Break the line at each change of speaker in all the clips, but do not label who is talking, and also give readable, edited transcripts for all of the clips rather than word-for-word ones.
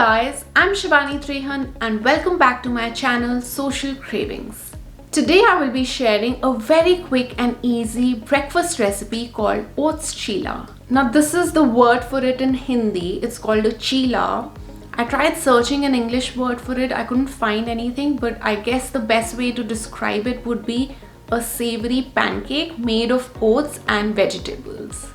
guys, I'm Shivani Trehan and welcome back to my channel Social Cravings. Today I will be sharing a very quick and easy breakfast recipe called OATS CHILLA. Now this is the word for it in Hindi. It's called a chilla. I tried searching an English word for it. I couldn't find anything, but I guess the best way to describe it would be a savory pancake made of oats and vegetables.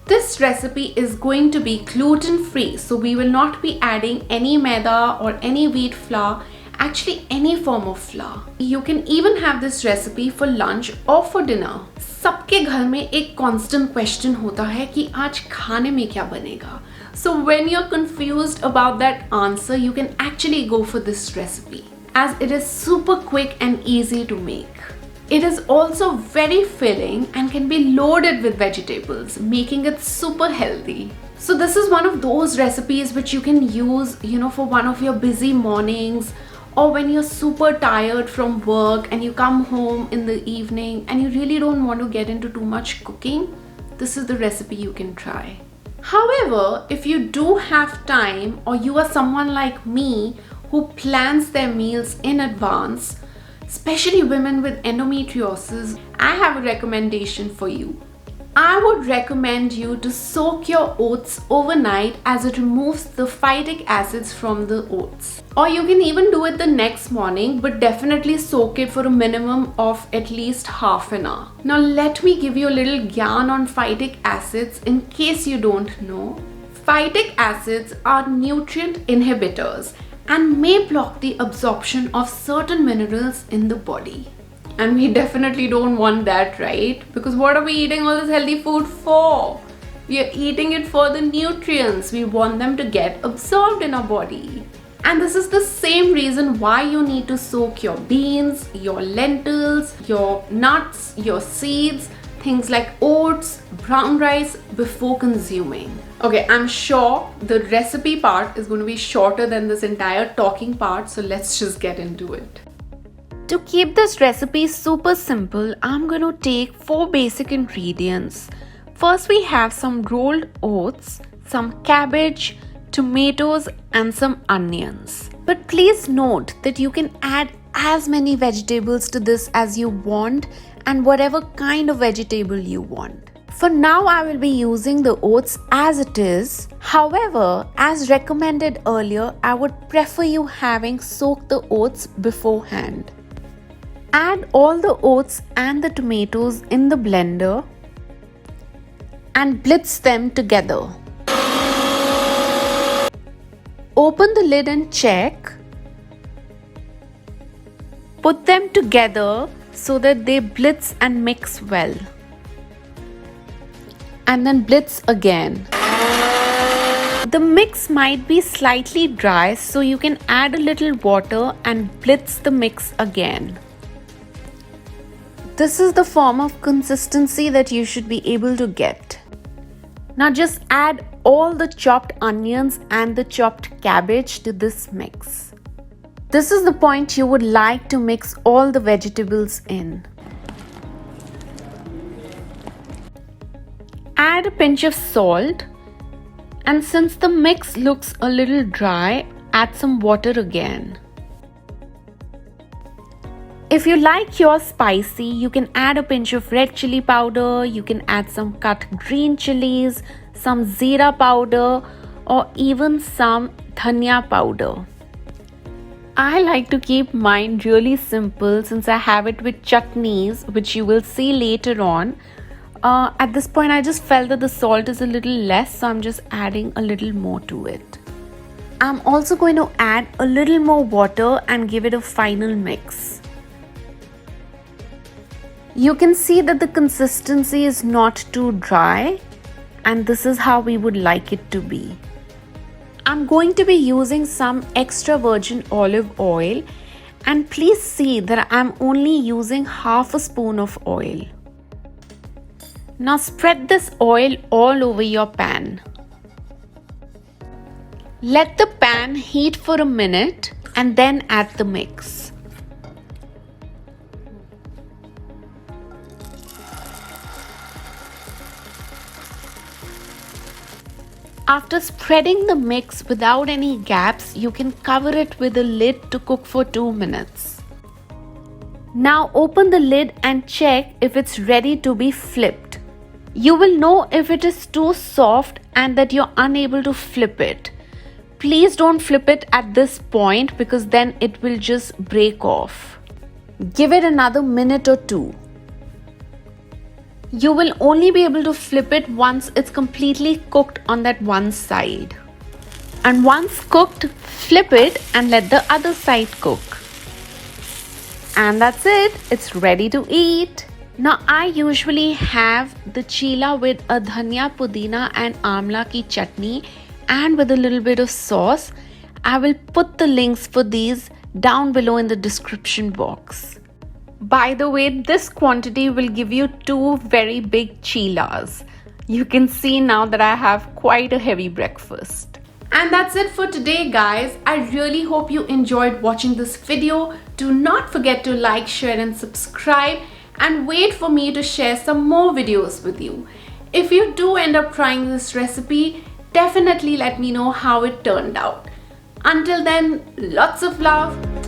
This recipe is going to be gluten-free, so we will not be adding any maida or any wheat flour, actually any form of flour. You can even have this recipe for lunch or for dinner. सबके घर में एक constant question होता है कि आज खाने में क्या बनेगा. So when you're confused about that answer, you can actually go for this recipe as it is super quick and easy to make. It is also very filling and can be loaded with vegetables, making it super healthy. So this is one of those recipes which you can use, for one of your busy mornings, or when you're super tired from work and you come home in the evening and you really don't want to get into too much cooking. This is the recipe you can try. However, if you do have time or you are someone like me who plans their meals in advance, especially women with endometriosis, I have a recommendation for you. I would recommend you to soak your oats overnight as it removes the phytic acids from the oats. Or you can even do it the next morning, but definitely soak it for a minimum of at least half an hour. Now let me give you a little gyan on phytic acids in case you don't know. Phytic acids are nutrient inhibitors and may block the absorption of certain minerals in the body. And we definitely don't want that, right? Because what are we eating all this healthy food for? We are eating it for the nutrients. We want them to get absorbed in our body. And this is the same reason why you need to soak your beans, your lentils, your nuts, your seeds, things like oats, brown rice before consuming. Okay, I'm sure the recipe part is going to be shorter than this entire talking part, so let's just get into it. To keep this recipe super simple, I'm going to take 4 basic ingredients. First, we have some rolled oats, some cabbage, tomatoes, and some onions. But please note that you can add as many vegetables to this as you want and whatever kind of vegetable you want. For now, I will be using the oats as it is. However, as recommended earlier, I would prefer you having soaked the oats beforehand. Add all the oats and the tomatoes in the blender and blitz them together. Open the lid and check. Put them together so that they blitz and mix well. And then blitz again. The mix might be slightly dry, so you can add a little water and blitz the mix again. This is the form of consistency that you should be able to get. Now just add all the chopped onions and the chopped cabbage to this mix. This is the point you would like to mix all the vegetables in. Add a pinch of salt, and since the mix looks a little dry, add some water again. If you like yours spicy, you can add a pinch of red chili powder, you can add some cut green chilies, some zira powder, or even some dhania powder. I like to keep mine really simple since I have it with chutneys, which you will see later on. At this point, I just felt that the salt is a little less, so I'm just adding a little more to it. I'm also going to add a little more water and give it a final mix. You can see that the consistency is not too dry, and this is how we would like it to be. I'm going to be using some extra virgin olive oil, and please see that I'm only using half a spoon of oil. Now spread this oil all over your pan. Let the pan heat for a minute and then add the mix. After spreading the mix without any gaps, you can cover it with a lid to cook for 2 minutes. Now open the lid and check if it's ready to be flipped. You will know if it is too soft and that you're unable to flip it. Please don't flip it at this point because then it will just break off. Give it another minute or two. You will only be able to flip it once it's completely cooked on that one side. And once cooked, flip it and let the other side cook. And that's it, it's ready to eat. Now I usually have the chilla with a dhania, pudina and amla ki chutney and with a little bit of sauce. I will put the links for these down below in the description box. By the way, this quantity will give you 2 very big chillas. You can see now that I have quite a heavy breakfast. And that's it for today, guys. I really hope you enjoyed watching this video. Do not forget to like, share and subscribe and wait for me to share some more videos with you. If you do end up trying this recipe, definitely let me know how it turned out. Until then, lots of love.